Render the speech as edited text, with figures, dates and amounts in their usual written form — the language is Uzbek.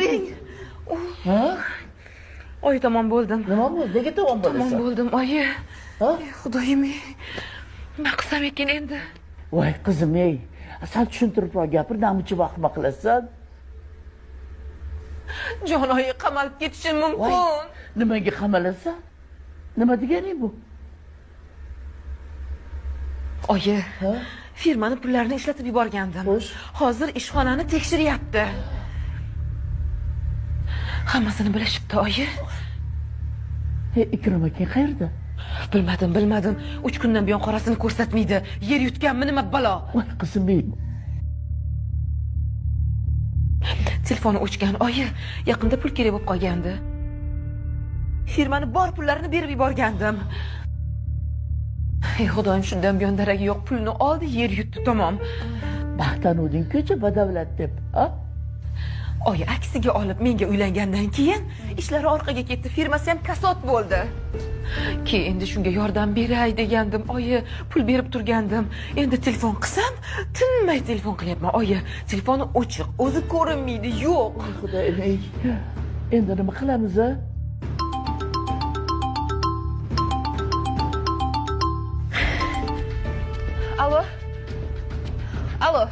bering. Ha? Oyi tamom bo'ldim. Nima bo'ldi? Nega tamom Tamom bo'lasan? bo'ldim, oyi. Ha? Xudoyim. Nima qilsam ekan endi? Voy qizim, ey. Sen tushuntiribroq gapir, namuncha vaqtma qilasan? Jon oyi qamalib ketishim Voy, mumkin. nimaga qamalasan? Nima deganing bu? Oyi, Ha? firmani pullarini ishlatib yuborgandim. Xo'sh. Hozir ishxonani tekshiryapti. Hammasini bilishibdi, oyi. Ikrom akang qayerda? Bilmadim. 3 kundan buyon qorasini ko'rsatmaydi. Yer yutganmi nima balo? Voy qizim, ey. Telefoni o'chgan, oyi. Yaqinda pul kerak bo'lib qolgandi. Firmani bor pullarini berib yuborgandim. Ey xudoyim, shundan buyon daragi yo'q, pulni oldi, yer yutdi, tamom. Maqtanuvding-ku badavlat deb, ha? Oyi aksiga olib menga uylangandan keyin ishlari orqaga ketdi, firmasi ham kasod bo'ldi. Keyin endi shunga yordam beray degandim, oyi, pul berib turgandim. Endi telefon qilsam, tinmay telefon qilyapman, oyi. Telefoni o'chiq, o'zi ko'rinmaydi, yo'q. Xudoyim, ey. Endi nima qilamiz, ha? Alo.